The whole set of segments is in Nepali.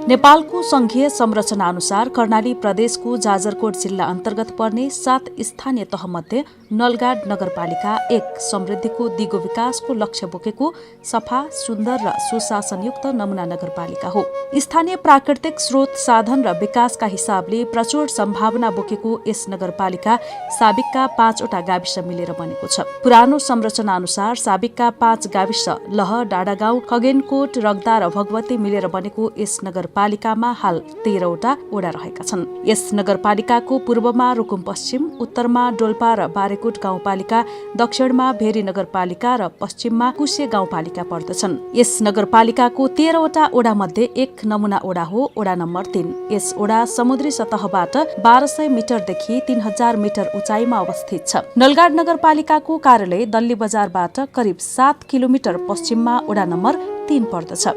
नेपालको संघीय संरचना अनुसार कर्णाली प्रदेशको जाजरकोट जिल्ला अन्तर्गत पर्ने 7 स्थानीय तहमध्ये नलगाड नगरपालिका एक समृद्धिको दिगो विकासको लक्ष्य बोकेको सफा, सुन्दर र सुशासनयुक्त नमुना नगरपालिका हो। स्थानीय प्राकृतिक स्रोत, साधन र विकासका हिसाबले प्रचुर सम्भावना बोकेको यस नगरपालिका साबिकका 5 वटा गाविस मिलेर बनेको छ। पुरानो संरचना अनुसार साबिकका 5 गाविस लह, डाँडागाउँ, खगेनकोट, रगदा र भगवती मिलेर बनेको यस नगरपालिकामा हाल 13 वटा ओडा रहेका छन्। यस नगरपालिकाको पूर्वमा रुकुम पश्चिम, उत्तरमा डोल्पा र बारेकोट गाउँपालिका, दक्षिणमा भेरी नगरपालिका र पश्चिममा कुशे गाउँपालिका पर्दछन्। यस नगरपालिकाको 13 वटा ओडा मध्ये एक नमुना ओडा हो ओडा नम्बर 3। यस ओडा समुद्री सतहबाट 1200 मिटरदेखि 3000 मिटर उचाइमा अवस्थित छ। नलगाड नगरपालिकाको कार्यालय दल्ली बजारबाट करिब 7 किलोमिटर पश्चिममा ओडा नम्बर 3 पर्दछ।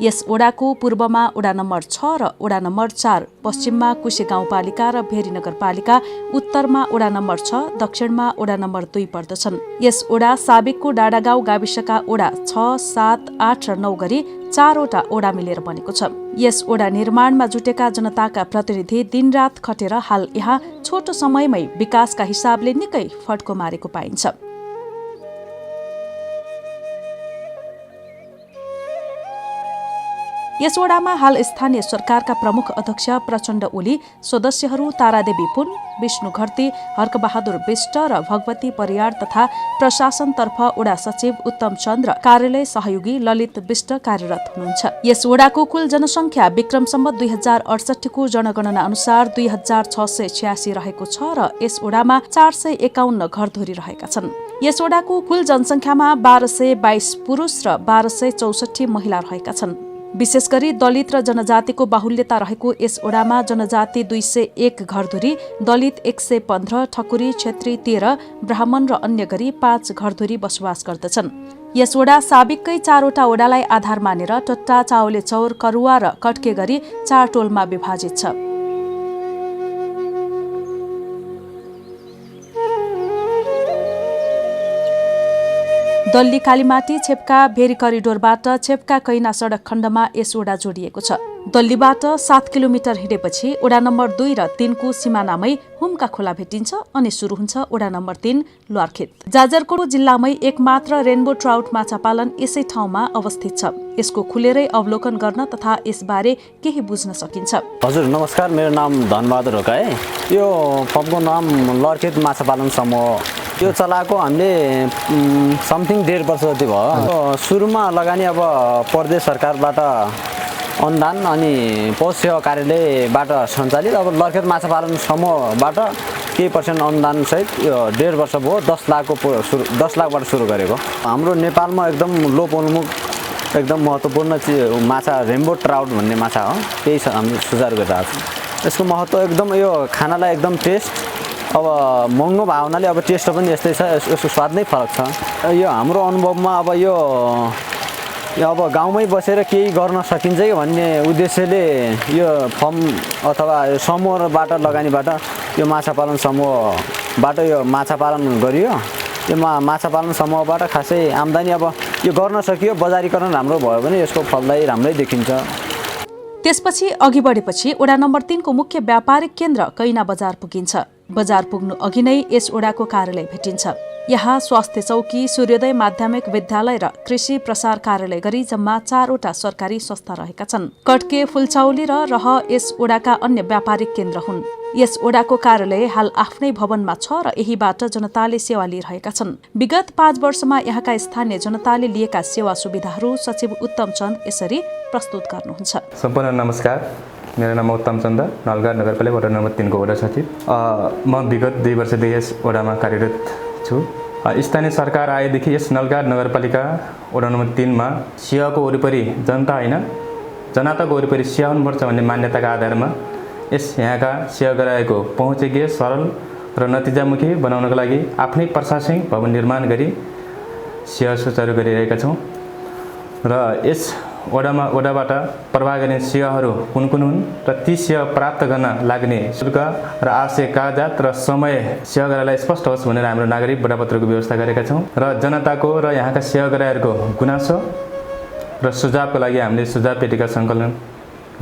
यस ओडाको पूर्वमा ओडा नम्बर 6 र ओडा नम्बर 4, पश्चिममा कुशे गाउँपालिका र भेरी नगरपालिका, उत्तरमा ओडा नम्बर 6, दक्षिणमा ओडा नम्बर 2 पर्दछन्। यस ओडा साबिकको डाँडागाउँ गाविसका ओडा 6, 7, 8 र 9 गरी 4 वटा ओडा मिलेर बनेको छ। यस ओडा निर्माणमा जुटेका जनताका प्रतिनिधि दिनरात खटेर हाल यहाँ छोटो समयमै विकासका हिसाबले निकै फड्को मारेको पाइन्छ। यस ओडामा हाल स्थानीय सरकारका प्रमुख अध्यक्ष प्रचण्ड ओली, सदस्यहरू तारादेवी पुन, विष्णु घरती, हर्कबहादुर विष्ट र भगवती परियार तथा प्रशासनतर्फ ओडा सचिव उत्तम चन्द्र, कार्यालय सहयोगी ललित विष्ट कार्यरत हुनुहुन्छ। यस ओडाको कुल जनसङ्ख्या विक्रम सम्वत 2068 को जनगणना अनुसार 2686 रहेको छ र यस ओडामा 451 घरधुरी रहेका छन्। यस ओडाको कुल जनसङ्ख्यामा 1222 पुरुष र 1264 महिला रहेका छन्। विशेष गरी दलित र जनजातिको बाहुल्यता रहेको यस ओडामा जनजाति 201 घरधुरी, दलित 115, ठकुरी, क्षेत्री 13, ब्राह्मण र अन्य गरी 5 घरधुरी बसोबास गर्दछन्। यस ओडा साबिककै 4 वटा ओडालाई आधार मानेर टट्टा, चाउले चौर, करुवा र कट्के गरी 4 टोलमा विभाजित छ। दल्ली कालीमाटी छेप्का भेरी करिडोरबाट छेप्का कैना सडक खण्डमा यस ओडा जोडिएको छ। दल्लीबाट 7 किलोमिटर हिँडेपछि ओडा नम्बर 2 र 3 को सिमानामै हुम्का खोला भेटिन्छ अनि सुरु हुन्छ ओडा नम्बर 3 ल्वारखेत। जाजरकोट जिल्लामै एकमात्र रेनबो ट्राउट माछा पालन यसै ठाउँमा अवस्थित छ। यसको खुलेरै अवलोकन गर्न तथा यसबारे केही बुझ्न सकिन्छ। हजुर नमस्कार, मेरो नाम धनबहादुर ढोकाए। यो फर्मको नाम ल्वारखेत माछा पालन समूह। यो चलाएको हामीले समथिङ 1.5 वर्ष जति भयो। सुरुमा लगानी अब प्रदेश सरकारबाट अनुदान अनि पौष सेवा कार्यालयबाट सञ्चालित। अब ल्वारखेत माछा पालन समूहबाट केही % अनुदान सहित यो 1.5 वर्ष भयो। 10 लाखबाट सुरु गरेको। हाम्रो नेपालमा एकदम लोपोन्मुख एकदम महत्त्वपूर्ण माछा रेनबो ट्राउट भन्ने माछा हो। त्यही हामीले सुधार गरिरहेको छौँ। यसको महत्त्व एकदम यो खानालाई एकदम टेस्ट, अब महँगो भयो हुनाले अब टेस्ट पनि यस्तै छ, यसको स्वाद नै फरक छ। यो हाम्रो अनुभवमा अब यो अब गाउँमै बसेर केही गर्न सकिन्छ कि भन्ने उद्देश्यले यो फर्म अथवा समूहबाट लगानीबाट यो माछा पालन समूहबाट यो माछा पालन गरियो। यो माछा पालन समूहबाट खासै आम्दानी अब यो गर्न सकियो, बजारीकरण राम्रो भयो भने यसको फलदायी राम्रै देखिन्छ। त्यसपछि अघि बढेपछि ओडा नम्बर 3 को मुख्य व्यापारिक केन्द्र कैना बजार पुगिन्छ। बजार पुग्नु अघि नै यस ओडाको कार्यालय भेटिन्छ। यहाँ स्वास्थ्य चौकी, सूर्योदय माध्यमिक विद्यालय र कृषि प्रसार कार्यालय गरी जम्मा 4 वटा सरकारी संस्था रहेका छन्। कट्के, फुलचौली र रह यस ओडाका अन्य व्यापारिक केन्द्र हुन्। यस ओडाको कार्यालय हाल आफ्नै भवनमा छ र यहीबाट जनताले सेवा लिइरहेका छन्। विगत 5 वर्षमा यहाँका स्थानीय जनताले लिएका सेवा सुविधाहरू सचिव उत्तम चन्द यसरी प्रस्तुत गर्नुहुन्छ। सम्पूर्ण नमस्कार, मेरो नाम उत्तम चन्द, नलगाड नगरपालिका वडा नम्बर 3 को वडा सचिव। म विगत 2 वर्षदेखि यस वडामा कार्यरत छु। स्थानीय सरकार आएदेखि यस नलगाड नगरपालिका वडा नम्बर 3 मा सेवाको वरिपरि जनता होइन जनताको वरिपरि सेवा हुनुपर्छ भन्ने मान्यताका आधारमा यस यहाँका सेवा गराएको पहुँचेकीय, सरल र नतिजामुखी बनाउनको लागि आफ्नै प्रशासनिक भवन निर्माण गरी सेवा सुचारू गरिरहेका छौँ। र यस वडाबाट प्रवाह गर्ने सेवाहरू कुन कुन हुन् र ती सेवा प्राप्त गर्न लाग्ने शुल्क र आवश्यक कागजात र समय सेवाग्राहीलाई स्पष्ट होस् भनेर हाम्रो नागरिक बडापत्रको व्यवस्था गरेका छौँ। र जनताको र यहाँका सेवाग्राहीहरूको गुनासो र सुझावको लागि हामीले सुझाव पेटिका सङ्कलन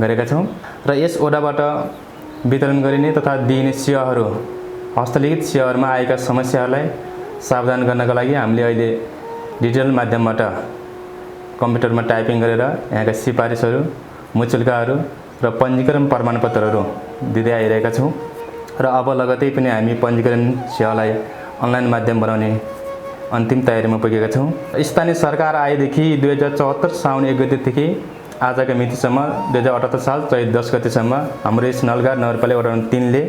गरेका छौँ र यस ओडाबाट वितरण गरिने तथा दिइने सेवाहरू हस्तलिखित सेवाहरूमा आएका समस्याहरूलाई सावधान गर्नका लागि हामीले अहिले डिजिटल माध्यमबाट कम्प्युटरमा टाइपिङ गरेर यहाँका सिफारिसहरू मुचुल्काहरू र पञ्जीकरण प्रमाणपत्रहरू दिँदै आइरहेका छौँ र अब लगतै पनि हामी पञ्जीकरण सेवालाई अनलाइन माध्यम बनाउने अन्तिम तयारीमा पुगेका छौँ। स्थानीय सरकार आएदेखि 2074 साउन 1 गतेदेखि आजका मितिसम्म 2078 साल चैत 10 गतेसम्म हाम्रो यस नलगाड नगरपालिका वडा नम्बर 3 ले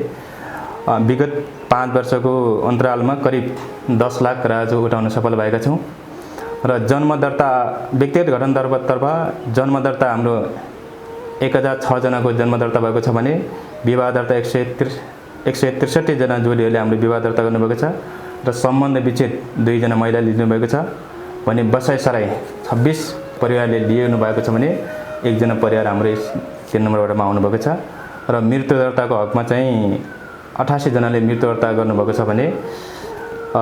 विगत 5 वर्षको अन्तरालमा करिब 10 लाख राजु उठाउन सफल भएका छौँ र जन्म दर्ता व्यक्तिगत घटनातर्फ जन्म दर्ता हाम्रो 1006 जनाको जन्म दर्ता भएको छ भने विवाह दर्ता 163 जना जोडीहरूले हाम्रो विवाह दर्ता गर्नुभएको छ र सम्बन्ध विच्छेद 2 जना महिलाले लिनुभएको छ भने बसाइसराई 26 परिवारले लिनु भएको छ भने 1 जना परिवार हाम्रो 3 नम्बर वडामा आउनुभएको छ र मृत्यु दर्ताको हकमा चाहिँ 88 जनाले मृत्यु दर्ता गर्नुभएको छ भने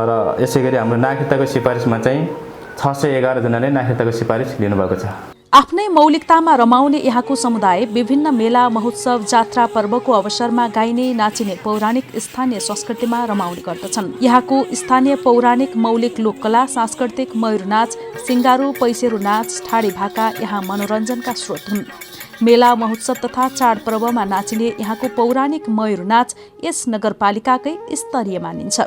र यसैगरी हाम्रो नागरिकताको सिफारिसमा चाहिँ 611 जनाले नागरिकताको सिफारिस लिनुभएको छ। आफ्नै मौलिकतामा रमाउने यहाँको समुदाय विभिन्न मेला महोत्सव जात्रा पर्वको अवसरमा गाइने नाचिने पौराणिक स्थानीय संस्कृतिमा रमाउने गर्दछन्। यहाँको स्थानीय पौराणिक मौलिक लोककला सांस्कृतिक मयूर नाच सिङ्गारो पैसेरो नाच ठाडी भाका यहाँ मनोरञ्जनका स्रोत हुन्। मेला महोत्सव तथा चाडपर्वमा नाचिने यहाँको पौराणिक मयूर नाच यस नगरपालिकाकै स्तरीय मानिन्छ।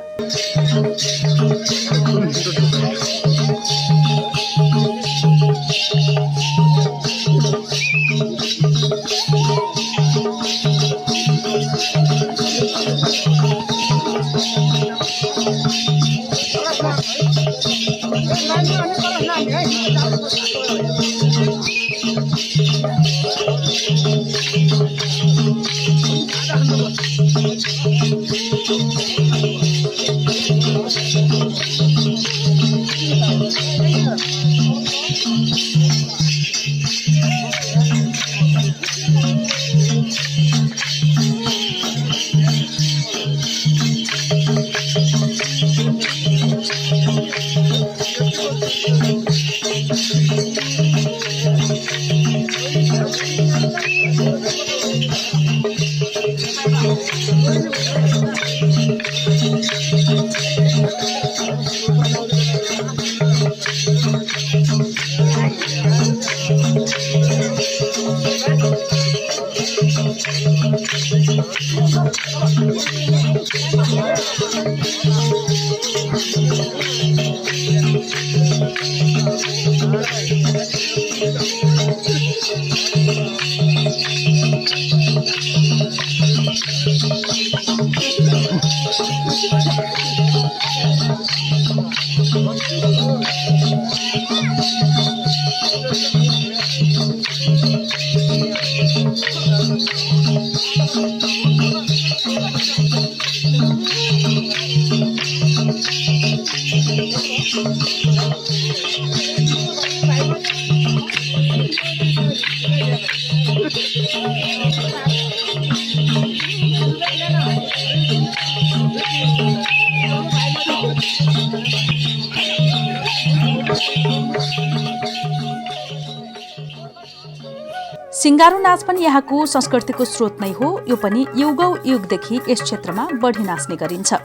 सिङ्गारो नाच पनि यहाँको संस्कृतिको स्रोत नै हो। यो पनि युगौं युगदेखि यस क्षेत्रमा बढी नाच्ने गरिन्छ।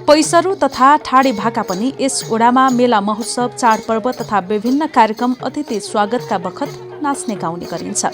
पैसरू तथा ठाडी भाका पनि यस ओडामा मेला महोत्सव, चाडपर्व तथा विभिन्न कार्यक्रम अतिथि स्वागतका बखत नाच्ने गाउने गरिन्छ।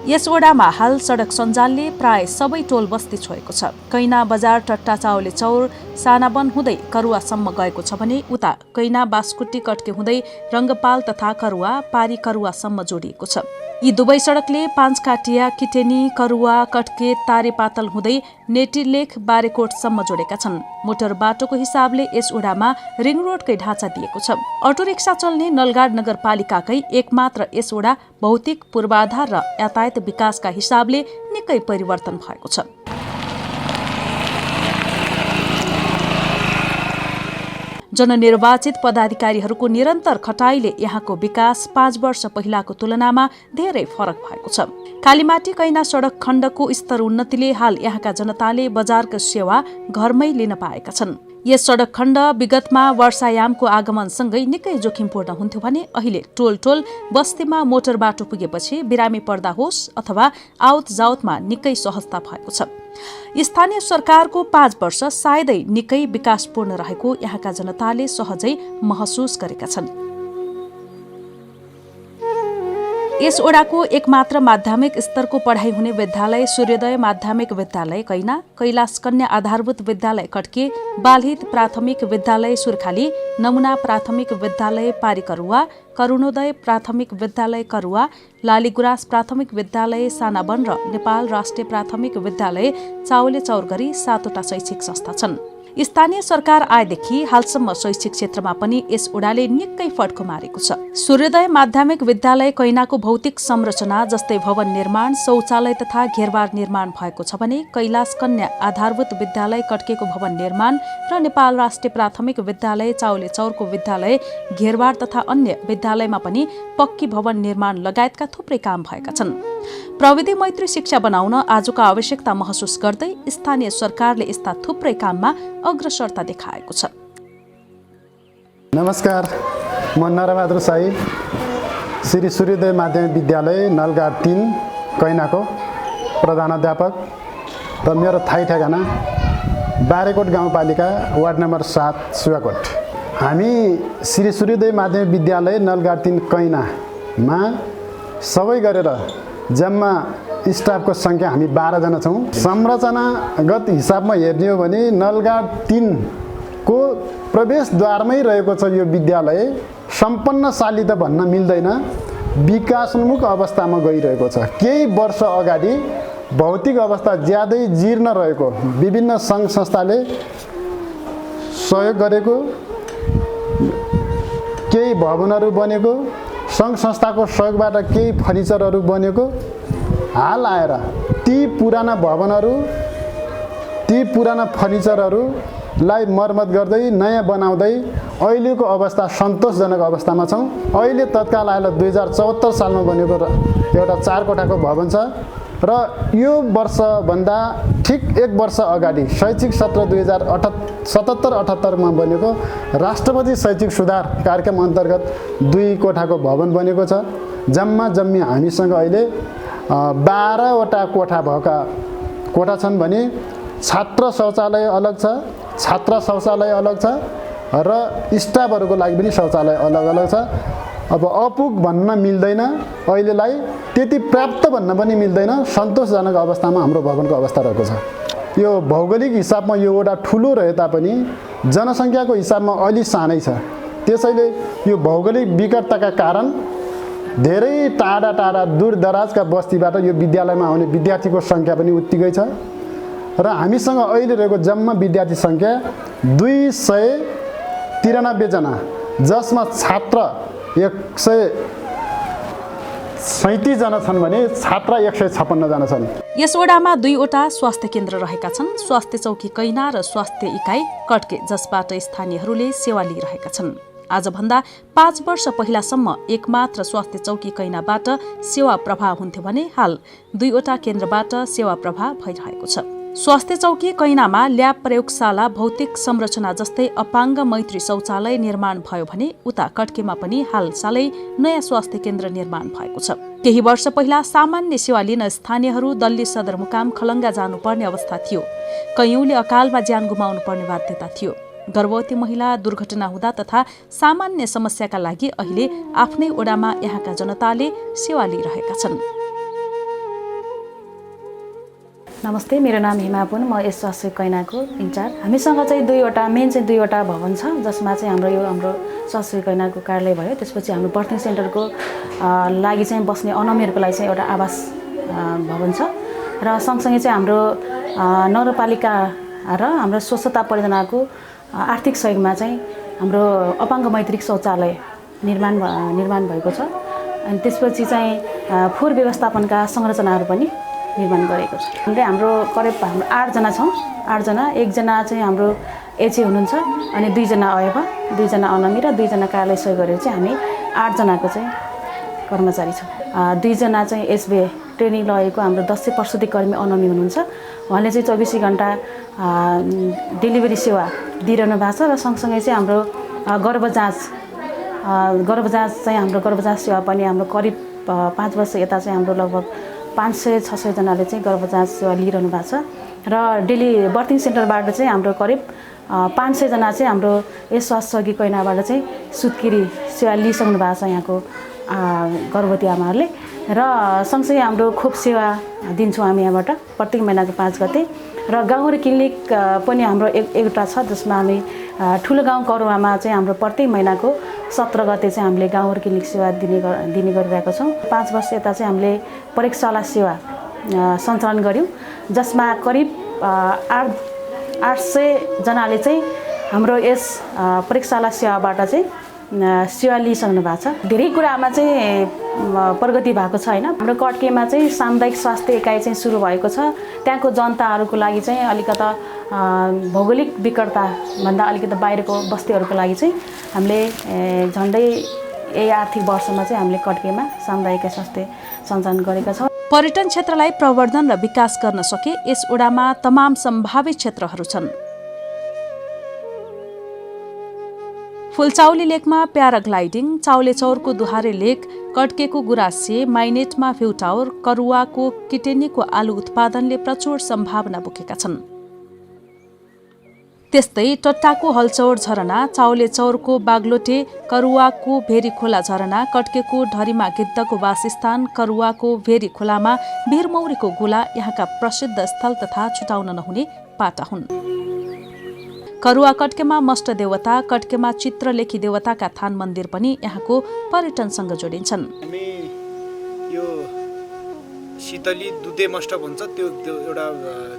यस ओडामा हाल सडक सञ्जालले प्राय सबै टोल बस्ती छोएको छ। कैना बजार टट्टा चाउले चौर सानावन हुँदै करुवासम्म गएको छ भने उता कैना बास्कुटी कट्के हुँदै रङ्गपाल तथा करुवा पारी करुवासम्म जोडिएको छ। यी दुवै सडकले पाँचकाटिया किटेनी करुवा कट्के तारे पातल हुँदै नेटिलेख बारेकोटसम्म जोडेका छन्। मोटर बाटोको हिसाबले यस ओडामा रिङ रोडकै ढाँचा दिएको छ। अटो रिक्सा चल्ने नलगाड नगरपालिकाकै एकमात्र यस ओडा भौतिक पूर्वाधार र यातायात विकासका हिसाबले निकै परिवर्तन भएको छ। जननिर्वाचित पदाधिकारीहरूको निरन्तर खटाइले यहाँको विकास 5 वर्ष पहिलाको तुलनामा धेरै फरक भएको छ। कालीमाटी कैना सडक खण्डको स्तर उन्नतिले हाल यहाँका जनताले बजारको सेवा घरमै लिन पाएका छन्। यस सडक खण्ड विगतमा वर्षायामको आगमनसँगै निकै जोखिमपूर्ण हुन्थ्यो भने अहिले टोल टोल बस्तीमा मोटर बाटो पुगेपछि बिरामी पर्दा होस् अथवा आवत जावतमा निकै सहजता भएको छ। स्थानीय सरकारको 5 वर्ष सायदै निकै विकासपूर्ण रहेको यहाँका जनताले सहजै महसुस गरेका छन्। यस ओडाको एकमात्र माध्यमिक स्तरको पढाइ हुने विद्यालय सूर्योदय माध्यमिक विद्यालय कैना, कैलाश कन्या आधारभूत विद्यालय कट्के, बालहित प्राथमिक विद्यालय सुर्खाली, नमुना प्राथमिक विद्यालय पारीकरुवा, करुणोदय प्राथमिक विद्यालय करुवा, लालीगुराँस प्राथमिक विद्यालय सानावन र नेपाल राष्ट्रिय प्राथमिक विद्यालय चाउले चौर गरी 7वटा शैक्षिक संस्था छन्। स्थानीय सरकार आएदेखि हालसम्म शैक्षिक क्षेत्रमा पनि यस ओडाले निकै फड्को मारेको छ। सूर्योदय माध्यमिक विद्यालय कैनाको भौतिक संरचना जस्तै भवन निर्माण, शौचालय तथा घेरबार निर्माण भएको छ भने कैलाश कन्या आधारभूत विद्यालय कट्केको भवन निर्माण र नेपाल राष्ट्रिय प्राथमिक विद्यालय चाउले चौरको विद्यालय घेरबार तथा अन्य विद्यालयमा पनि पक्की भवन निर्माण लगायतका थुप्रै काम भएका छन्। प्रविधि मैत्री शिक्षा बनाउन आजको आवश्यकता महसुस गर्दै स्थानीय सरकारले यस्ता थुप्रै काममा अग्रसरता देखाएको छ। नमस्कार, म नरबहादुर साई श्री सूर्योदय माध्यमिक विद्यालय नलगाड 3 कैनाको प्रधानाध्यापक र मेरो थाई ठेगाना बारेकोट गाउँपालिका वार्ड नम्बर 7 सुवाकोट। हामी श्री सूर्योदय माध्यमिक विद्यालय नलगाड 3 कैनामा सबै गरेर जम्मा स्टाफको सङ्ख्या हामी 12 जना छौँ। संरचनागत हिसाबमा हेर्ने हो भने नलगाड 3 को प्रवेशद्वारमै रहेको छ यो विद्यालय। सम्पन्नशाली त भन्न मिल्दैन, विकासोन्मुख अवस्थामा गइरहेको छ। केही वर्ष अगाडि भौतिक अवस्था ज्यादै जीर्ण रहेको, विभिन्न सङ्घ संस्थाले सहयोग गरेको केही भवनहरू बनेको, सङ्घ संस्थाको सहयोगबाट केही फर्निचरहरू बनेको, हाल आएर ती पुराना भवनहरू, ती पुराना फर्निचरहरूलाई मर्मत गर्दै नयाँ बनाउँदै अहिलेको अवस्था सन्तोषजनक अवस्थामा छौँ। अहिले तत्काल आएर 2074 सालमा बनेको एउटा 4 कोठाको भवन छ र यो वर्षभन्दा ठिक 1 वर्ष अगाडि शैक्षिक सत्र 2077-78 मा बनेको राष्ट्रपति शैक्षिक सुधार कार्यक्रम अन्तर्गत 2 कोठाको भवन बनेको छ। जम्मा जम्मी हामीसँग अहिले 12वटा कोठा भएका कोठा छन् भने छात्र शौचालय अलग छ, छात्र शौचालय अलग छ र स्टाफहरूको लागि पनि शौचालय अलग अलग छ। अब अपुग भन्न मिल्दैन, अहिलेलाई त्यति पर्याप्त भन्न पनि मिल्दैन, सन्तोषजनक अवस्थामा हाम्रो भवनको अवस्था रहेको छ। यो भौगोलिक हिसाबमा यो वडा ठुलो रहे तापनि जनसङ्ख्याको हिसाबमा अलि सानै छ। त्यसैले यो भौगोलिक विकटताका कारण धेरै टाढा टाढा दूरदराजका बस्तीबाट यो विद्यालयमा आउने विद्यार्थीको सङ्ख्या पनि उत्तिकै छ र हामीसँग अहिले रहेको जम्मा विद्यार्थी सङ्ख्या 293 जना, जसमा छात्र 37 जना छन् भने छात्रा 156 जना छन्। यस वडामा 2वटा स्वास्थ्य केन्द्र रहेका छन्, स्वास्थ्य चौकी कैना र स्वास्थ्य इकाइ कड्के, जसबाट स्थानीयहरूले सेवा लिइरहेका छन्। आजभन्दा 5 वर्ष पहिलासम्म एकमात्र स्वास्थ्य चौकी कैनाबाट सेवा प्रवाह हुन्थ्यो भने हाल 2वटा केन्द्रबाट सेवा प्रवाह भइरहेको छ। स्वास्थ्य चौकी कैनामा ल्याब प्रयोगशाला, भौतिक संरचना जस्तै अपाङ्ग मैत्री शौचालय निर्माण भयो भने उता कड्केमा पनि हालसालै नयाँ स्वास्थ्य केन्द्र निर्माण भएको छ। केही वर्ष पहिला सामान्य सेवा लिन स्थानीयहरू दल्ली सदरमुकाम खलङ्गा जानुपर्ने अवस्था थियो। कैयौंले अकालमा ज्यान गुमाउनु पर्ने बाध्यता थियो। गर्भवती महिला, दुर्घटना हुँदा तथा सामान्य समस्याका लागि अहिले आफ्नै ओडामा यहाँका जनताले सेवा लिइरहेका छन्। नमस्ते, मेरो नाम हिमा पुन, म यस स्वास्थ्य कैनाको इन्चार्ज। हामीसँग चाहिँ 2वटा भवन छ, जसमा चाहिँ हाम्रो स्वास्थ्य कैनाको कार्यालय भयो। त्यसपछि हाम्रो बर्थिङ सेन्टरको लागि चाहिँ बस्ने अनमीहरूको लागि चाहिँ एउटा आवास भवन छ र सँगसँगै चाहिँ हाम्रो नगरपालिका र हाम्रो स्वच्छता परियोजनाको आर्थिक सहयोगमा चाहिँ हाम्रो अपाङ्ग मैत्री शौचालय निर्माण भएको छ। अनि त्यसपछि चाहिँ फोहोर व्यवस्थापनका संरचनाहरू पनि निर्माण गरेको छ। हाम्रो करिब 8 जना छौँ। 8 जना, 1 जना चाहिँ हाम्रो एचए हुनुहुन्छ, अनि 2 जना अयब, 2 जना अनमी र 2 जना कार्यालय सहयोग गरेर चाहिँ हामी 8 जनाको चाहिँ कर्मचारी छौँ। 2 जना चाहिँ एसबी ट्रेनिङ लगेको हाम्रो 10 प्रसुति कर्मी अनमी हुनुहुन्छ। उहाँले चाहिँ 24 घण्टा डेलिभरी सेवा दिइरहनु भएको छ र सँगसँगै चाहिँ हाम्रो गर्भजाँच चाहिँ हाम्रो गर्भजाँच सेवा पनि हाम्रो करिब 5 वर्ष यता चाहिँ हाम्रो लगभग 500-600 जनाले चाहिँ गर्भजाँच सेवा लिइरहनु भएको छ र डेली बर्थिङ सेन्टरबाट चाहिँ हाम्रो करिब 500 जना चाहिँ हाम्रो यस स्वास्थ्य चौकी कैनाबाट चाहिँ सुत्केरी सेवा लिइसक्नु भएको छ यहाँको गर्भवती आमाहरूले। र सँगसँगै हाम्रो खोप सेवा दिन्छौँ हामी यहाँबाट प्रत्येक महिनाको 5 गते। र गाउँघर क्लिनिक पनि हाम्रो एउटा छ, जसमा हामी ठुलो गाउँ करुवामा चाहिँ हाम्रो प्रत्येक महिनाको 17 गते चाहिँ हामीले गाउँघर क्लिनिक सेवा दिने गरिरहेको छौँ। 5 वर्ष यता चाहिँ हामीले प्रयोगशाला सेवा सञ्चालन गऱ्यौँ, जसमा करिब 800 जनाले चाहिँ हाम्रो यस प्रयोगशाला सेवाबाट चाहिँ सेवा लिइसक्नु भएको छ। धेरै कुरामा चाहिँ प्रगति भएको छ होइन। हाम्रो कड्केमा चाहिँ सामुदायिक स्वास्थ्य इकाइ चाहिँ सुरु भएको छ। त्यहाँको जनताहरूको लागि चाहिँ अलिकता भौगोलिक विकटताभन्दा अलिकति बाहिरको बस्तीहरूको लागि चाहिँ हामीले झन्डै यही आर्थिक वर्षमा चाहिँ हामीले कड्केमा सामुदायिक स्वास्थ्य सञ्चालन गरेका छौँ। पर्यटन क्षेत्रलाई प्रवर्धन र विकास गर्न सके यस ओडामा तमाम सम्भावित क्षेत्रहरू छन्। फुलचाउली लेकमा प्याराग्लाइडिङ, चाउले चौरको दुहारे लेक, कड्केको गुराँसे, माइनेटमा भ्यू टावर, करुवाको किटेनीको आलु उत्पादनले प्रचुर सम्भावना बोकेका छन्। त्यस्तै टट्टाको हलचौर झरना, चाउले चौरको बागलोटे, करुवाको भेरी खोला झरना, कड्केको ढरीमा गिद्धको वासस्थान, करुवाको भेरी खोलामा भिरमौरीको गोला यहाँका प्रसिद्ध स्थल तथा छुटाउन नहुने पाटा हुन्। करुवा कड्केमा मष्ट देवता, कड्केमा चित्रलेखी देवताका थान मन्दिर पनि यहाँको पर्यटनसँग जोडिन्छन्। हामी यो शीतली दुधे मष्ट भन्छ, त्यो एउटा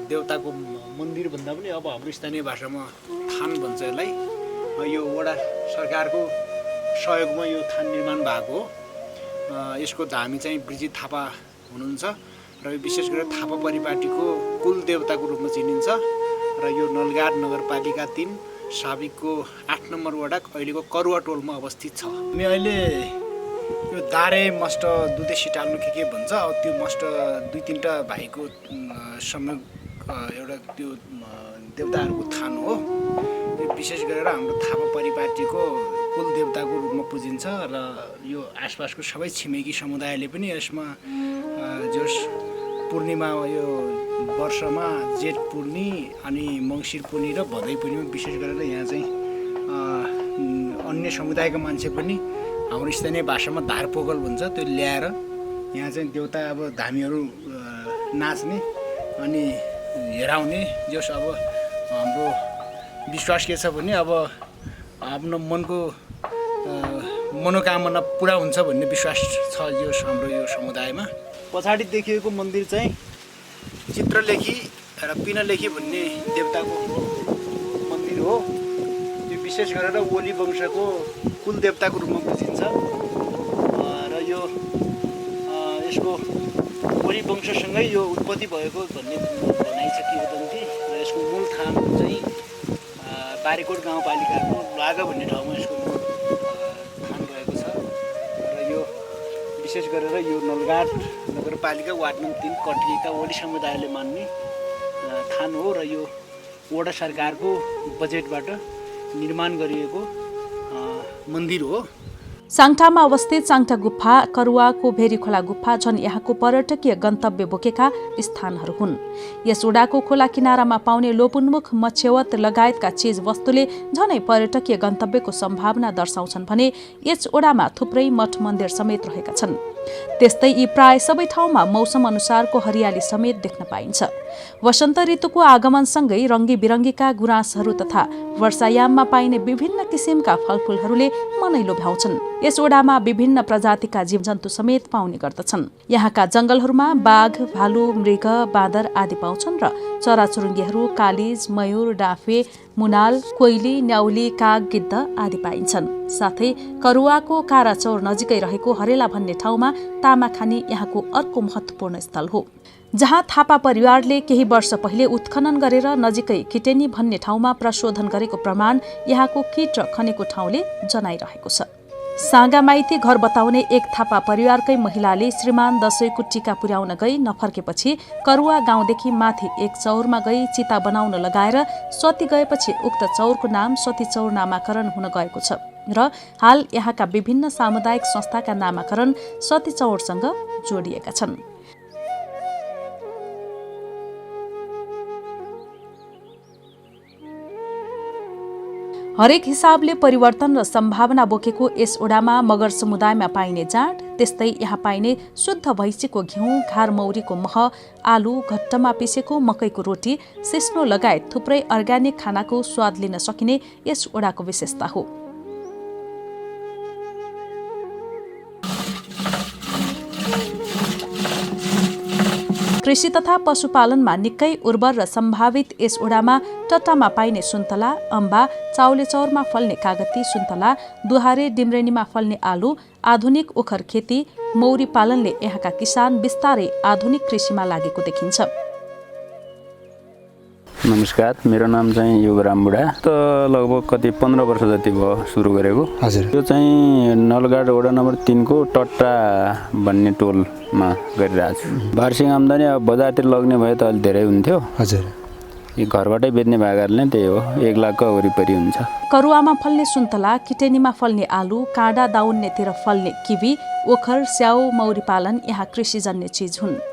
देवताको मन्दिर भन्दा पनि अब हाम्रो स्थानीय भाषामा थान भन्छ यसलाई। यो वडा सरकारको सहयोगमा यो थान निर्माण भएको हो। यसको धामी चाहिँ ब्रिजित थापा हुनुहुन्छ र विशेष गरेर थापा परिपाटीको कुल देवताको रूपमा चिनिन्छ। र यो नलगाड नगरपालिका 3 साबिकको 8 नम्बर वडा अहिलेको करुवा टोलमा अवस्थित छ। हामी अहिले यो दारे मष्ट दुधे सिटाल्नु के भन्छ, अब त्यो मष्ट 2-3टा भाइको समय एउटा त्यो देवताहरूको थान हो। यो विशेष गरेर हाम्रो थापा परिपाटीको कुल देवताको रूपमा पुजिन्छ र यो आसपासको सबै छिमेकी समुदायले पनि यसमा जोस पूर्णिमा यो वर्षमा जेठ पूर्णी अनि मङ्सिर पूर्णी र भदै पूर्णिमा विशेष गरेर यहाँ चाहिँ अन्य समुदायका मान्छे पनि हाम्रो स्थानीय भाषामा धार पोकल भन्छ, त्यो ल्याएर यहाँ चाहिँ देवता अब धामीहरू नाच्ने अनि हेराउने। जस अब हाम्रो विश्वास के छ भने अब आफ्नो मनको मनोकामना पुरा हुन्छ भन्ने विश्वास छ यो हाम्रो यो समुदायमा। पछाडि देखिएको मन्दिर चाहिँ चित्रलेखी र पिनलेखी भन्ने देवताको मन्दिर हो। यो विशेष गरेर ओली वंशको कुल देवताको रूपमा बुझिन्छ र यो यसको कोरी वंशसँगै यो उत्पत्ति भएको भन्ने भनाइ छ किंवदन्ती र यसको मूल थान चाहिँ बारीकोट गाउँपालिकाको लागा भन्ने ठाउँमा यसको मूल थान रहेको छ र यो विशेष गरेर यो नलगाड नगरपालिका वार्ड नम्बर 3 कटिएका ओली समुदायले मान्ने थान हो र यो वडा सरकारको बजेटबाट निर्माण गरिएको मन्दिर हो। साङठामा अवस्थित साङठा गुफा, करुवाको भेरी खोला गुफा झन् यहाँको पर्यटकीय गन्तव्य बोकेका स्थानहरू हुन्। यस ओडाको खोला किनारामा पाउने लोपुन्मुख मछेवत लगायतका चीज वस्तुले झनै पर्यटकीय गन्तव्यको सम्भावना दर्शाउँछन् भने यस ओडामा थुप्रै मठ मन्दिर समेत रहेका छन्। त्यस्तै यी प्राय सबै ठाउँमा मौसम अनुसारको हरियाली समेत देख्न पाइन्छ। वसन्त ऋतुको आगमनसँगै रङ्गी बिरङ्गीका गुराँसहरू तथा वर्षायाममा पाइने विभिन्न किसिमका फलफुलहरूले मनै लोभ्याउँछन्। यस ओडामा विभिन्न प्रजातिका जीवजन्तु समेत पाउने गर्दछन्। यहाँका जंगलहरूमा बाघ, भालु, मृग, बाँदर आदि पाउँछन् र चराचुरुङ्गीहरू कालिज, मयूर, डाँफे, मुनाल, कोइली, न्याउली, काग, गिद्ध आदि पाइन्छन्। साथै करुवाको काराचौर नजिकै रहेको हरेला भन्ने ठाउँमा तामाखानी यहाँको अर्को महत्त्वपूर्ण स्थल हो, जहाँ थापा परिवारले केही वर्ष पहिले उत्खनन गरेर नजिकै किटेनी भन्ने ठाउँमा प्रशोधन गरेको प्रमाण यहाँको किट र खनेको ठाउँले जनाइरहेको छ। सागा माइती घर बताउने एक थापा परिवारकै महिलाले श्रीमान दशैंको टीका पुर्याउन गई नफर्केपछि करुवा गाउँदेखि माथि एक चौरमा गई चिता बनाउन लगाएर सती गएपछि उक्त चौरको नाम सती चौर नामाकरण हुन गएको छ र हाल यहाँका विभिन्न सामुदायिक संस्थाका नामाकरण सती चौरसँग जोडिएका छन्। हरेक हिसाबले परिवर्तन र सम्भावना बोकेको यस ओडामा मगर समुदायमा पाइने जाँड, त्यस्तै यहाँ पाइने शुद्ध भैँसीको घिउ, घार मौरीको मह, आलु, घट्टमा पिसेको मकैको रोटी, सिस्नो लगायत थुप्रै अर्ग्यानिक खानाको स्वाद लिन सकिने यस ओडाको विशेषता हो। कृषि तथा पशुपालनमा निकै उर्वर र सम्भावित यस ओडामा टट्टामा पाइने सुन्तला, अम्बा, चाउले चौरमा फल्ने कागती सुन्तला, दुहारे डिम्रेनीमा फल्ने आलु, आधुनिक ओखर खेती, मौरी पालनले यहाँका किसान बिस्तारै आधुनिक कृषिमा लागेको देखिन्छ। नमस्कार, मेरो नाम चाहिँ युगराम बुढा। त लगभग कति 15 वर्ष जति भयो सुरु गरेको। हजुर। यो चाहिँ नलगाड वडा नम्बर 3 को टट्टा भन्ने टोलमा गरिरहेको छु। वार्षिक आम्दानी अब बजारतिर लग्ने भए त अलि धेरै हुन्थ्यो। हजुर। यो घरबाटै बेच्ने भएकाले त्यही हो, 1 लाखको वरिपरि हुन्छ। करुवामा फल्ने सुन्तला, किटेनीमा फल्ने आलु, काँडा दाउन्नेतिर फल्ने किवी, ओखर, स्याउ, मौरी पालन यहाँ कृषिजन्य चिज हुन्।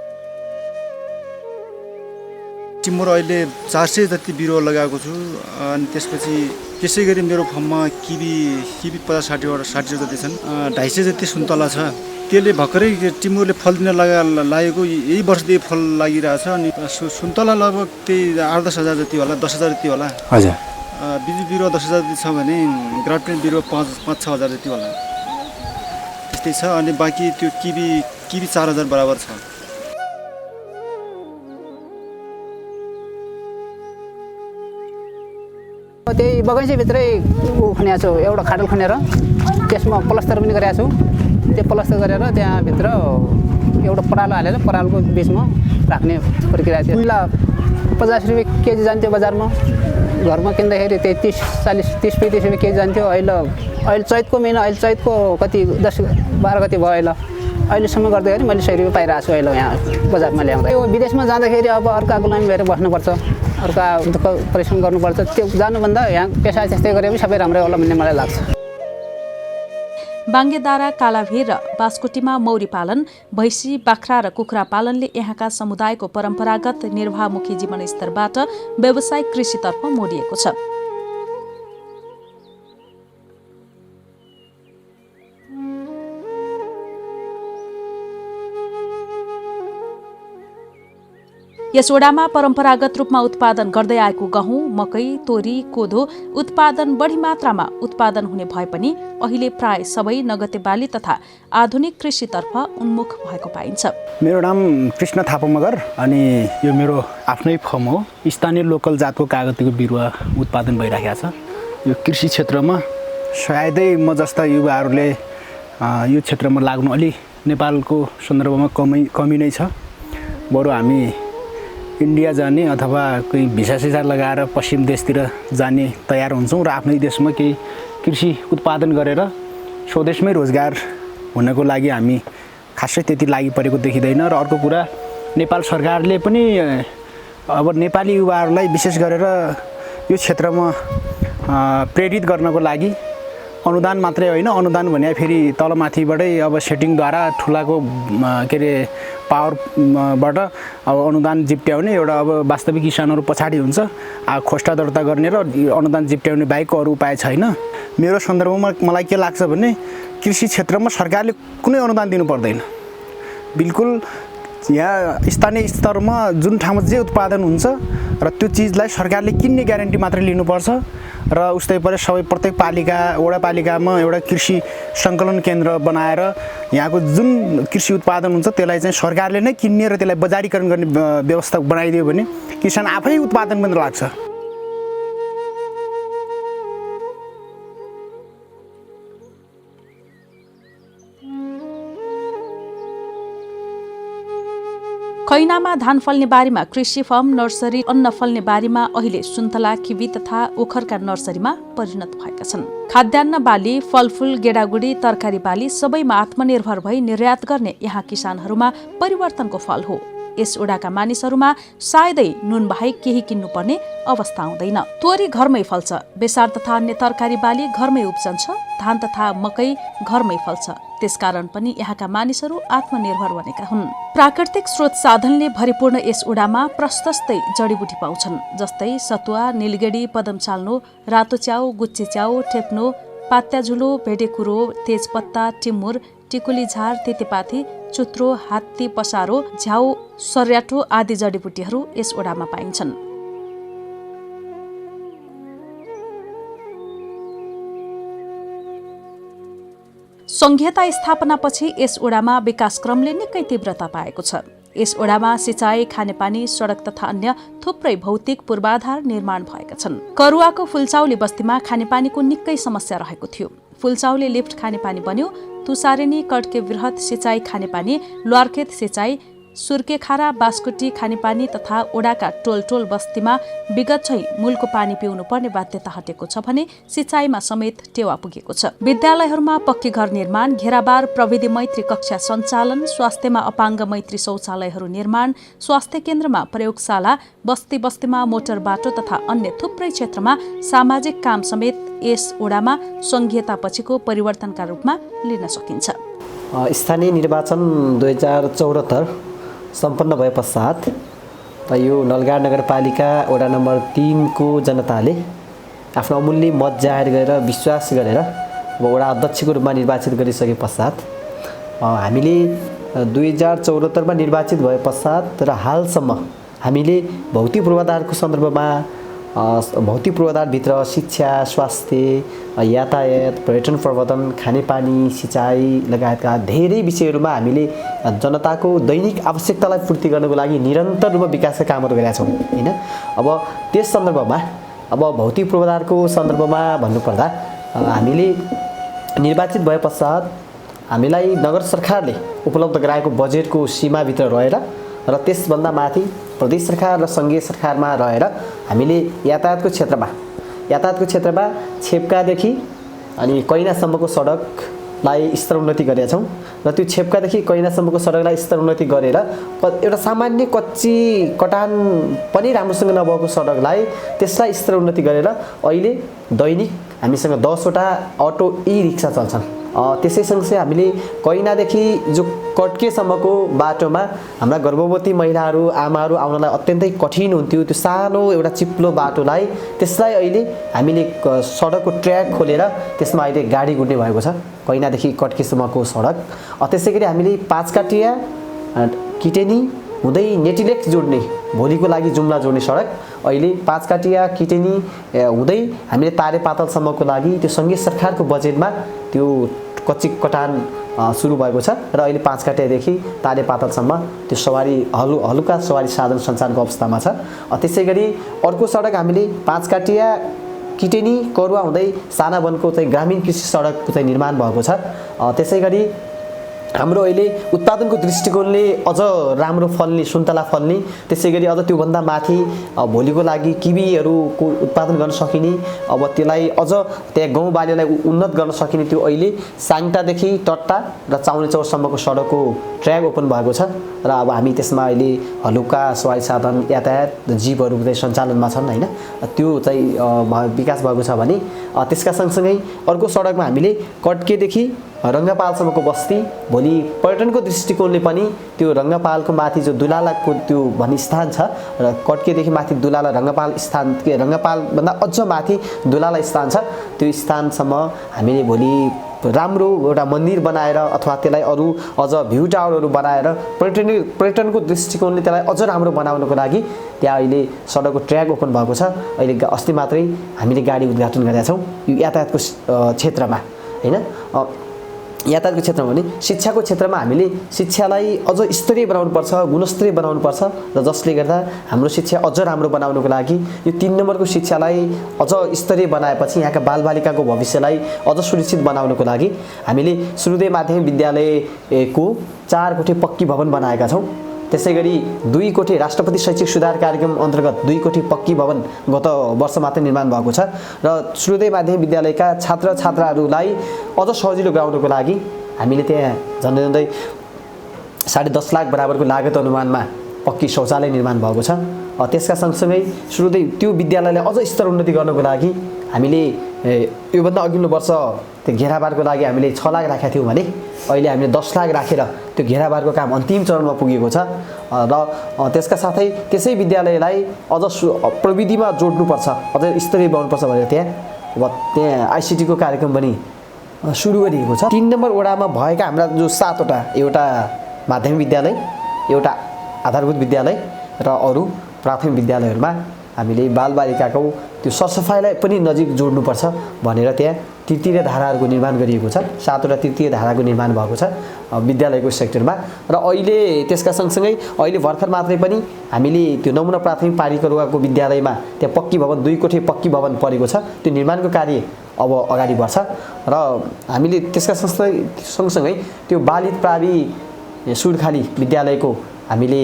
टिमुर अहिले 400 जति बिरुवा लगाएको छु अनि त्यसपछि त्यसै गरी मेरो फर्ममा किवी 50-60 जति छन्। 250 जति सुन्तला छ। त्यसले भर्खरै टिमुरले फल दिन लागेको यही वर्षदेखि फल लागिरहेछ अनि सुन्तला लगभग त्यही 8-10 हजार जति होला, 10 हजार जति होला। हजुर। बिजु बिरुवा 10 हजार जति छ भने ग्राफ्टेड बिरुवा 5-6 हजार जति होला, त्यस्तै छ। अनि बाँकी त्यो किवी 4 हजार बराबर छ। त्यही बगैँचाभित्रै खनेको छु, एउटा खाडल खनेर त्यसमा प्लास्टर पनि गरेको छु। त्यो प्लास्टर गरेर त्यहाँभित्र एउटा परालो हालेर परालको बिचमा राख्ने प्रक्रिया थियो। पहिला 50 रुपियाँ केजी जान्थ्यो बजारमा, घरमा किन्दाखेरि त्यही 30-35 रुपियाँ केजी जान्थ्यो। अहिले चैतको महिना, अहिले चैतको कति 10-12 कति भयो। अहिलेसम्म गर्दाखेरि मैले 100 रुपियाँ पाइरहेको छु अहिले यहाँ बजारमा ल्याउँदा। यो विदेशमा जाँदाखेरि अब अर्का गुलामी भएर बस्नुपर्छ, अर्का दुःख परिश्रम गर्नुपर्छ। त्यो जानुभन्दा यहाँ पेसा त्यस्तै गरे पनि सबै राम्रै होला भन्ने मलाई लाग्छ। बाङ्गेदारा, कालाभिर र बास्कोटीमा मौरी पालन, भैँसी, बाख्रा र कुखुरा पालनले यहाँका समुदायको परम्परागत निर्वाहमुखी जीवनस्तरबाट व्यावसायिक कृषितर्फ मोडिएको छ। यस ओडामा परम्परागत रूपमा उत्पादन गर्दै आएको गहुँ, मकै, तोरी, कोदो उत्पादन बढी मात्रामा उत्पादन हुने भए पनि अहिले प्राय सबै नगदे बाली तथा आधुनिक कृषितर्फ उन्मुख भएको पाइन्छ। मेरो नाम कृष्ण थापा मगर अनि यो मेरो आफ्नै फर्म हो। स्थानीय लोकल जातको कागतीको बिरुवा उत्पादन भइरहेको छ। यो कृषि क्षेत्रमा सायदै म जस्ता युवाहरूले यो क्षेत्रमा लाग्नु अलि नेपालको सन्दर्भमा कमी नै छ। बरु हामी इन्डिया जाने अथवा कोही भिसा लगाएर पश्चिम देशतिर जाने तयार हुन्छौँ र आफ्नै देशमा केही कृषि उत्पादन गरेर स्वदेशमै रोजगार हुनको लागि हामी खासै त्यति लागि परेको देखिँदैन। र अर्को कुरा नेपाल सरकारले पनि अब नेपाली युवाहरूलाई विशेष गरेर यो क्षेत्रमा प्रेरित गर्नको लागि अनुदान मात्रै होइन, अनुदान भने फेरि तलमाथिबाटै अब सेटिङद्वारा ठुलाको के अरे पावरबाट अब अनुदान जिप्ट्याउने एउटा अब वास्तविक किसानहरू पछाडि हुन्छ। खोस्टा दर्ता गर्ने र अनुदान जिप्ट्याउने बाहेक अरू उपाय छैन। मेरो सन्दर्भमा मलाई के लाग्छ भने कृषि क्षेत्रमा सरकारले कुनै अनुदान दिनु पर्दैन। बिल्कुल यहाँ स्थानीय स्तरमा जुन ठाउँमा जे उत्पादन हुन्छ र त्यो चिजलाई सरकारले किन्ने ग्यारेन्टी मात्रै लिनुपर्छ। र उस्तै परे सबै प्रत्येक पालिका वडापालिकामा एउटा कृषि सङ्कलन केन्द्र बनाएर यहाँको जुन कृषि उत्पादन हुन्छ त्यसलाई चाहिँ सरकारले नै किन्ने र त्यसलाई बजारीकरण गर्ने व्यवस्था बनाइदियो भने किसान आफै उत्पादन गर्न लाग्छ। कैनामा धान फल्ने बारीमा कृषि फर्म, नर्सरी, अन्न फल्ने बारीमा अहिले सुन्तला, किवी तथा ओखरका नर्सरीमा परिणत भएका छन्। खाद्यान्न बाली, फलफूल, गेडागुडी, तरकारी बाली सबैमा आत्मनिर्भर भई निर्यात गर्ने यहाँ किसानहरूमा परिवर्तनको फल हो। यस ओडाका मानिसहरूमा सायदै नुन बाहेक केही किन्नुपर्ने अवस्था आउँदैन। तोरी घरमै फल्छ, बेसार तथा अन्य तरकारी बाली घरमै उब्जन्छ, धान तथा मकै घरमै फल्छ। त्यसकारण पनि यहाँका मानिसहरू आत्मनिर्भर बनेका हुन्। प्राकृतिक स्रोत साधनले भरिपूर्ण यस ओडामा प्रशस्तै जडीबुटी पाउँछन्, जस्तै सतुवा, निलगेडी, पदम चाल्नो, रातो च्याउ, गुच्ची च्याउ, टेप्नो, पात्याझुलो, भेडेकुरो, तेजपत्ता, टिमुर, टिकुली झार, तितेपाती, चुत्रो, हात्ती पसारो, झ्याउ, सर्याटो आदि जडीबुटीहरू यस ओडामा पाइन्छन्। संघीयता स्थापनापछि यस ओडामा विकासक्रमले निकै तीव्रता पाएको छ। यस ओडामा सिँचाइ, खानेपानी, सडक तथा अन्य थुप्रै भौतिक पूर्वाधार निर्माण भएका छन्। करुवाको फुलचाउली बस्तीमा खानेपानीको निकै समस्या रहेको थियो। फुलचाउली लिफ्ट खानेपानी बन्यो। तुसारेनी, कड्के वृहत सिँचाइ खानेपानी, ल्वार्खेत सिँचाइ, सुर्केखारा, बास्कुटी खानेपानी तथा ओडाका टोल टोल बस्तीमा विगत चाहिँ मूलको पानी पिउनु पर्ने बाध्यता हटेको छ भने सिँचाइमा समेत टेवा पुगेको छ। विद्यालयहरूमा पक्की घर निर्माण, घेराबार, प्रविधि मैत्री कक्षा सञ्चालन, स्वास्थ्यमा अपाङ्ग मैत्री शौचालयहरू निर्माण, स्वास्थ्य केन्द्रमा प्रयोगशाला, बस्ती बस्तीमा मोटर बाटो तथा अन्य थुप्रै क्षेत्रमा सामाजिक काम समेत यस ओडामा संघीयतापछिको परिवर्तनका रूपमा लिन सकिन्छ। स्थानीय निर्वाचन 2074 सम्पन्न भए पश्चात यो नलगाड नगरपालिका वडा नम्बर 3 को जनताले आफ्नो अमूल्य मत जाहेर गरेर विश्वास गरेर वडा अध्यक्षको रूपमा निर्वाचित गरिसके पश्चात हामीले 2074 मा निर्वाचित भए पश्चात र हालसम्म हामीले भौतिक पूर्वाधारको सन्दर्भमा भौतिक पूर्वाधारभित्र शिक्षा, स्वास्थ्य, यातायात, पर्यटन प्रवर्धन, खानेपानी, सिँचाइ लगायतका धेरै विषयहरूमा हामीले जनताको दैनिक आवश्यकतालाई पूर्ति गर्नको लागि निरन्तर रूपमा विकासका कामहरू गरेका छौँ हैन। अब त्यस सन्दर्भमा अब भौतिक पूर्वाधारको सन्दर्भमा भन्नुपर्दा हामीले निर्वाचित भए पश्चात हामीलाई नगर सरकारले उपलब्ध गराएको बजेटको सीमाभित्र रहेर र त्यसभन्दा माथि प्रदेश सरकार र सङ्घीय सरकारमा रहेर हामीले यातायातको क्षेत्रमा छेप्कादेखि अनि कैनासम्मको सडकलाई स्तरोन्नति गरेका छौँ र त्यो छेप्कादेखि कैनासम्मको सडकलाई स्तरोन्नति गरेर एउटा सामान्य कच्ची कटान पनि राम्रोसँग नभएको सडकलाई त्यसलाई स्तरोन्नति गरेर अहिले दैनिक हामीसँग 10 वटा अटो ई-रिक्सा चल्छन्। त्यसै सँगसँगै हामीले कैनादेखि जो कड्केसम्मको बाटोमा हाम्रा गर्भवती महिलाहरू, आमाहरू आउनलाई अत्यन्तै कठिन हुन्थ्यो। त्यो सानो एउटा चिप्लो बाटोलाई त्यसलाई अहिले हामीले सडकको ट्र्याक खोलेर त्यसमा अहिले गाडी गुड्ने भएको छ, कैनादेखि कड्केसम्मको सडक। त्यसै गरी हामीले 5 काटिया किटेनी हुँदै नेटिलेक्स जोड्ने भोलिको लागि जुम्ला जोड्ने सडक अहिले 5 काटिया किटेनी हुँदै हामीले तारे पातलसम्मको लागि त्यो सङ्घीय सरकारको बजेटमा त्यो कच्ची कटान सुरु भएको छ र अहिले 5 काटियादेखि तारे पातलसम्म त्यो सवारी हलुका सवारी साधन सञ्चालनको अवस्थामा छ। त्यसै गरी अर्को सडक हामीले 5 काटिया किटेनी करुवा हुँदै साना वनको चाहिँ ग्रामीण कृषि सडकको चाहिँ निर्माण भएको छ। त्यसै गरी हाम्रो अहिले उत्पादनको दृष्टिकोणले अझ राम्रो फल्ने सुन्तला फल्ने, त्यसै गरी अझ त्योभन्दा माथि भोलिको लागि किवीहरूको उत्पादन गर्न सकिने, अब त्यसलाई अझ त्यहाँ गाउँबालीलाई उन्नत गर्न सकिने त्यो अहिले साङटादेखि टट्टा र चाउने चौरसम्मको सडकको ट्र्याक ओपन भएको छ र अब हामी त्यसमा अहिले हलुका सवारी साधन यातायात जीवहरू चाहिँ सञ्चालनमा छन् होइन। त्यो चाहिँ विकास भएको छ भने त्यसका सँगसँगै अर्को सडकमा हामीले कट्केदेखि रङ्गापालसम्मको बस्ती, भोलि पर्यटनको दृष्टिकोणले पनि त्यो रङ्गापालको माथि जो दुलालाको त्यो भन्ने स्थान छ र कट्केदेखि माथि दुलाला रङ्गापाल स्थान, रङ्गापालभन्दा अझ माथि दुलाला स्थान छ, त्यो स्थानसम्म हामीले भोलि राम्रो एउटा मन्दिर बनाएर अथवा त्यसलाई अरू अझ भ्यू टावरहरू बनाएर पर्यटनको दृष्टिकोणले त्यसलाई अझ राम्रो बनाउनको लागि त्यहाँ अहिले सडकको ट्र्याक ओपन भएको छ। अहिले अस्ति मात्रै हामीले गाडी उद्घाटन गरेका छौँ यो यातायातको क्षेत्रमा होइन। यातायातको क्षेत्रमा भने शिक्षाको क्षेत्रमा हामीले शिक्षालाई अझ स्तरीय बनाउनुपर्छ, गुणस्तरीय बनाउनुपर्छ र जसले गर्दा हाम्रो शिक्षा अझ राम्रो बनाउनको लागि यो 3 नम्बरको शिक्षालाई अझ स्तरीय बनाएपछि यहाँका बालबालिकाको भविष्यलाई अझ सुरक्षित बनाउनको लागि हामीले सूर्योदय माध्यमिक विद्यालयको 4 कोठे पक्की भवन बनाएका छौँ। त्यसै गरी 2 कोठे राष्ट्रपति शैक्षिक सुधार कार्यक्रम अन्तर्गत 2 कोठे पक्की भवन गत वर्ष मात्र निर्माण भएको छ र सूर्योदय माध्यमिक विद्यालयका छात्र छात्राहरूलाई अझ सजिलो गराउनको लागि हामीले त्यहाँ झन्डै 10.5 लाख बराबरको लागत अनुमानमा पक्की शौचालय निर्माण भएको छ। त्यसका सँगसँगै सूर्योदय त्यो विद्यालयलाई अझ स्तर उन्नति गर्नको लागि हामीले योभन्दा अघिल्लो वर्ष त्यो घेराबारको लागि हामीले 6 लाख राखेका थियौँ भने अहिले हामीले 10 लाख राखेर त्यो घेराबारको काम अन्तिम चरणमा पुगेको छ र त्यसका साथै त्यसै विद्यालयलाई अझ प्रविधिमा जोड्नुपर्छ, अझ स्तरीय बनाउनुपर्छ भनेर त्यहाँ आइसिटीको कार्यक्रम पनि सुरु गरिएको छ। 3 नम्बर वडामा भएका हाम्रा जो 7वटा, एउटा माध्यमिक विद्यालय, एउटा आधारभूत विद्यालय र अरू प्राथमिक विद्यालयहरूमा हामीले बालबालिकाको त्यो सरसफाइलाई पनि नजिक जोड्नुपर्छ भनेर त्यहाँ तृतीय धाराहरूको निर्माण गरिएको छ। 7वटा तृतीय धाराको निर्माण भएको छ विद्यालयको सेक्टरमा र अहिले त्यसका सँगसँगै अहिले भर्खर मात्रै पनि हामीले त्यो नमुना प्राथमिक पारिकरुवाको विद्यालयमा त्यहाँ पक्की भवन 2 कोठे पक्की भवन परेको छ, त्यो निर्माणको कार्य अब अगाडि बढ्छ र हामीले त्यसका सँगसँगै त्यो बालित प्रावि सुडखाली विद्यालयको हामीले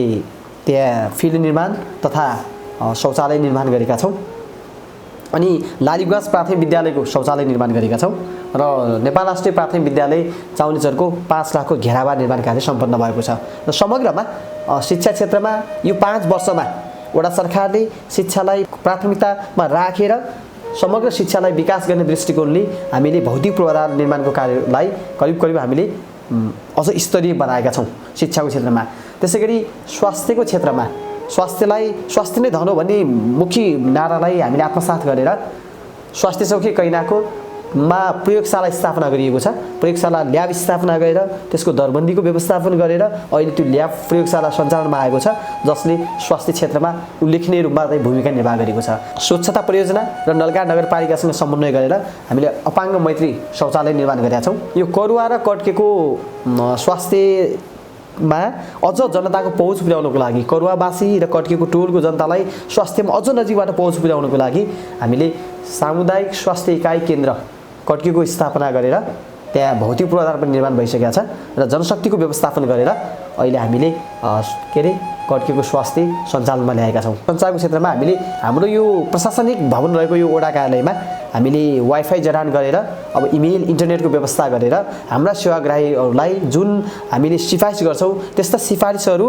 त्यहाँ फिल्ड निर्माण तथा शौचालय निर्माण गरेका छौँ अनि लालीगुँरास प्राथमिक विद्यालयको शौचालय निर्माण गरेका छौँ र नेपाल राष्ट्रिय प्राथमिक विद्यालय चाउनीचरको 5 लाखको घेराबार निर्माण कार्य सम्पन्न भएको छ र समग्रमा शिक्षा क्षेत्रमा यो 5 वर्षमा वडा सरकारले शिक्षालाई प्राथमिकतामा राखेर समग्र शिक्षालाई विकास गर्ने दृष्टिकोणले हामीले भौतिक पूर्वाधार निर्माणको कार्यलाई करिब हामीले अझ स्तरीय बनाएका छौँ शिक्षाको क्षेत्रमा। त्यसै गरी स्वास्थ्यको क्षेत्रमा स्वास्थ्य नै धन हो भन्ने मुख्य नारालाई हामीले आत्मसात गरेर स्वास्थ्य चौकी कैनाको मा प्रयोगशाला स्थापना गरिएको छ। प्रयोगशाला ल्याब स्थापना गरेर त्यसको दरबन्दीको व्यवस्थापन गरेर अहिले त्यो ल्याब प्रयोगशाला सञ्चालनमा आएको छ जसले स्वास्थ्य क्षेत्रमा उल्लेखनीय रूपमा चाहिँ भूमिका निर्वाह गरेको छ। स्वच्छता परियोजना र नलगाड नगरपालिकासँग समन्वय गरेर हामीले अपाङ्ग मैत्री शौचालय निर्माण गरेका छौँ। यो करुवा र कट्केको स्वास्थ्यमा अझ जनताको पहुँच पुर्याउनको लागि करुवावासी र कट्केको टोलको जनतालाई स्वास्थ्यमा अझ नजिकबाट पहुँच पुर्याउनको लागि हामीले सामुदायिक स्वास्थ्य इकाइ केन्द्र कट्केको स्थापना गरेर त्यहाँ भौतिक पूर्वाधार पनि निर्माण भइसकेको छ र जनशक्तिको व्यवस्थापन गरेर अहिले हामीले कट्केको स्वास्थ्य सञ्चालनमा ल्याएका छौँ। सञ्चारको क्षेत्रमा हामीले हाम्रो यो प्रशासनिक भवन रहेको यो वडा कार्यालयमा हामीले वाइफाई जडान गरेर अब इमेल इन्टरनेटको व्यवस्था गरेर हाम्रा सेवाग्राहीहरूलाई जुन हामीले सिफारिस गर्छौँ त्यस्ता सिफारिसहरू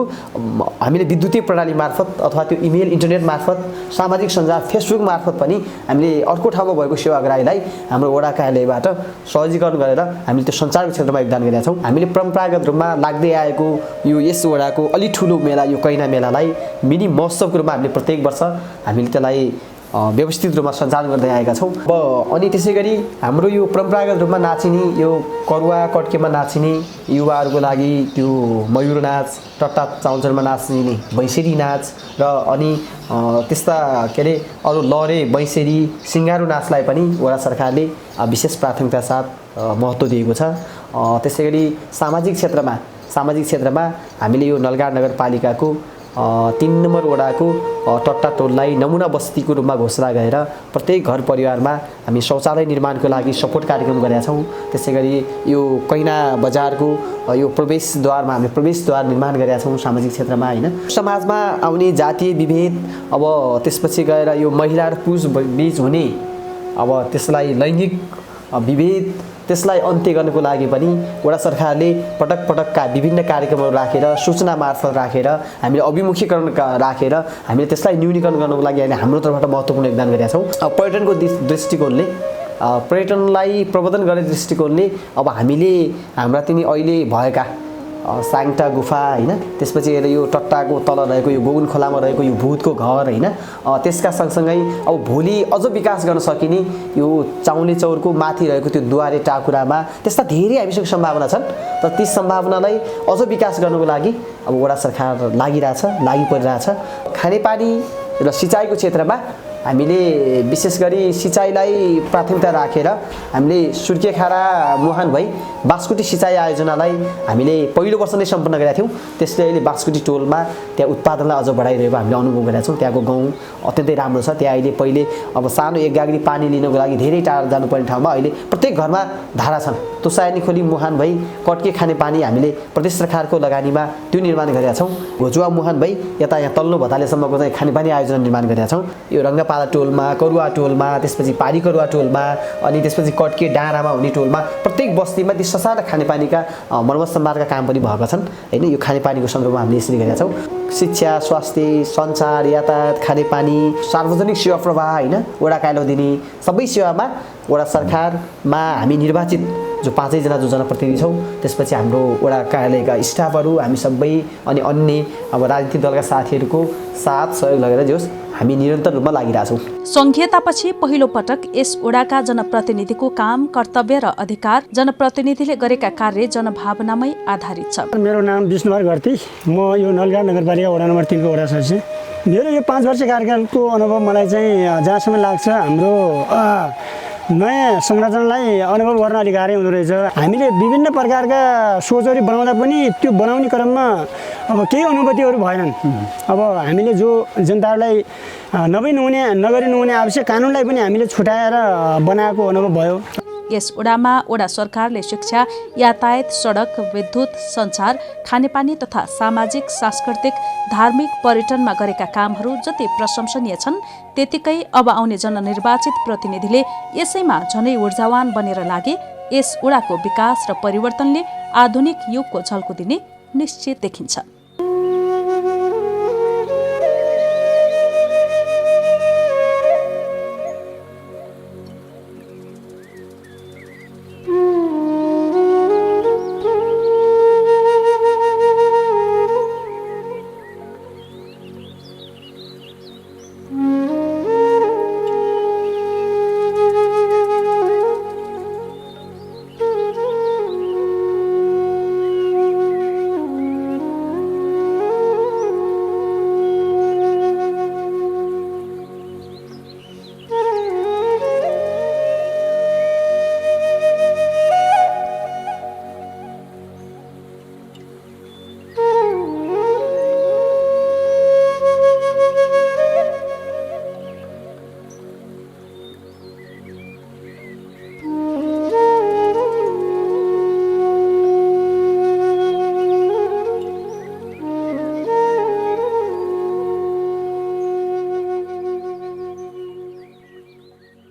हामीले विद्युतीय प्रणाली मार्फत अथवा त्यो इमेल इन्टरनेट मार्फत सामाजिक सञ्जाल फेसबुक मार्फत पनि हामीले अर्को ठाउँमा भएको सेवाग्राहीलाई हाम्रो वडा कार्यालयबाट सहजीकरण गरेर हामीले त्यो सञ्चारको क्षेत्रमा योगदान गरेका छौँ। हामीले परम्परागत रूपमा लाग्दै आएको यो यस वडाको अलि ठुलो मेला यो कैना मेलालाई मिनी महोत्सवको रूपमा हामीले प्रत्येक वर्ष हामीले त्यसलाई व्यवस्थित रूपमा सञ्चालन गर्दै आएका छौँ। अब अनि त्यसै गरी हाम्रो यो परम्परागत रूपमा नाचिने यो करुवा कट्केमा नाचिने युवाहरूको लागि त्यो मयूर नाच, टट्टा चाउचरमा नाचिने बैंसेरी नाच र अनि त्यस्ता अरू लहरे बैंसेरी सिङ्गारो नाचलाई पनि वडा सरकारले विशेष प्राथमिकता साथ महत्त्व दिएको छ। त्यसै गरी सामाजिक क्षेत्रमा हामीले यो नलगाड नगरपालिकाको 3 नम्बर वडाको टट्टा टोललाई नमुना बस्तीको रूपमा घोषणा गरेर प्रत्येक घर परिवारमा हामी शौचालय निर्माणको लागि सपोर्ट कार्यक्रम गरेका छौँ। त्यसै गरी यो कैना बजारको यो प्रवेशद्वारमा हामीले प्रवेशद्वार निर्माण गरेका छौँ सामाजिक क्षेत्रमा होइन। समाजमा आउने जातीय विभेद अब त्यसपछि गएर यो महिला र पुरुष बीच हुने अब त्यसलाई लैङ्गिक विभेद त्यसलाई अन्त्य गर्नको लागि पनि वडा सरकारले पटक पटकका विभिन्न कार्यक्रमहरू राखेर सूचना मार्फत राखेर हामीले अभिमुखीकरण राखेर हामीले त्यसलाई न्यूनीकरण गर्नको लागि अहिले हाम्रो तर्फबाट महत्त्वपूर्ण योगदान गरेका छौँ। पर्यटनको दृष्टिकोणले पर्यटनलाई प्रवर्धन गर्ने दृष्टिकोणले अब हामीले हाम्रा तिनी अहिले भएका साङटा गुफा होइन, त्यसपछि यो टट्टाको तल रहेको यो गोगुन खोलामा रहेको यो भूतको घर होइन, त्यसका सँगसँगै अब भोलि अझ विकास गर्न सकिने यो चाउले चौरको माथि रहेको त्यो दुवारे टाकुरामा त्यस्ता धेरै हामीसँग सम्भावना छन्। तर ती सम्भावनालाई अझ विकास गर्नको लागि अब वडा सरकार लागिपरिरहेछ। खानेपानी र सिँचाइको क्षेत्रमा हामीले विशेष गरी सिँचाइलाई प्राथमिकता राखेर हामीले सुर्खेखारा मुहान भई बास्कुटी सिँचाइ आयोजनालाई हामीले पहिलो वर्ष नै सम्पन्न गरेका थियौँ। त्यसले अहिले बास्कुटी टोलमा त्यहाँ उत्पादनलाई अझ बढाइरहेको हामीले अनुभव गरेका छौँ। त्यहाँको गाउँ अत्यन्तै राम्रो छ। त्यहाँ अहिले पहिले अब सानो एक गाग्री पानी लिनको लागि धेरै टाढा जानुपर्ने ठाउँमा अहिले प्रत्येक घरमा धारा छन्। तुसायनी खोली मुहान भई कट्के खाने पानी हामीले प्रदेश सरकारको लगानीमा त्यो निर्माण गरेका छौँ। घोजुवा मुहान भई यहाँ तल्लो भतालेसम्मको चाहिँ खानेपानी आयोजना निर्माण गरेका छौँ। यो रङ्गापाला टोलमा, करुवा टोलमा, त्यसपछि पारी करुवा टोलमा, अनि त्यसपछि कट्के डाँडामा हुने टोलमा प्रत्येक बस्तीमा ती ससाना खानेपानीका मर्मत सम्भारका काम पनि भएका छन् होइन। यो खानेपानीको सन्दर्भमा हामीले यसरी गरेका छौँ। शिक्षा, स्वास्थ्य, सञ्चार, यातायात, खानेपानी, सार्वजनिक सेवा प्रवाह होइन, वडा कार्यालय दिने सबै सेवामा वडा सरकारमा हामी निर्वाचित जो 5 जना जो जनप्रतिनिधि छौँ, त्यसपछि हाम्रो वडा कार्यालयका स्टाफहरू हामी सबै अनि अन्य अब राजनीतिक दलका साथीहरूको साथ सहयोग लगेर जोस् हामी निरन्तर रूपमा लागिरहेछौँ। सङ्घीयतापछि पहिलो पटक यस वडाका जनप्रतिनिधिको काम, कर्तव्य र अधिकार जनप्रतिनिधिले गरेका कार्य जनभावनामै आधारित छ। मेरो नाम विष्णुबहादुर घरती, म यो नलगाड नगरपालिका वडा नम्बर 3 को वडा सदस्य। मेरो यो 5 वर्ष कार्यकालको अनुभव मलाई चाहिँ जहाँसम्म लाग्छ हाम्रो नयाँ संरचनालाई अनुभव गर्न अलिक गाह्रै हुँदो रहेछ। हामीले विभिन्न प्रकारका सोचहरू बनाउँदा पनि त्यो बनाउने क्रममा अब केही अनुभूतिहरू भएनन्। अब हामीले जो जनताहरूलाई नगरी नहुने आवश्यक कानुनलाई पनि हामीले छुट्याएर बनाएको अनुभव भयो। यस वडामा वडा सरकारले शिक्षा, यातायात, सडक, विद्युत, सञ्चार, खानेपानी तथा सामाजिक, सांस्कृतिक, धार्मिक, पर्यटनमा गरेका कामहरू जति प्रशंसनीय छन् त्यतिकै अब आउने जननिर्वाचित प्रतिनिधिले यसैमा झनै ऊर्जावान बनेर लागे यस वडाको विकास र परिवर्तनले आधुनिक युगको झल्को दिने निश्चित देखिन्छ।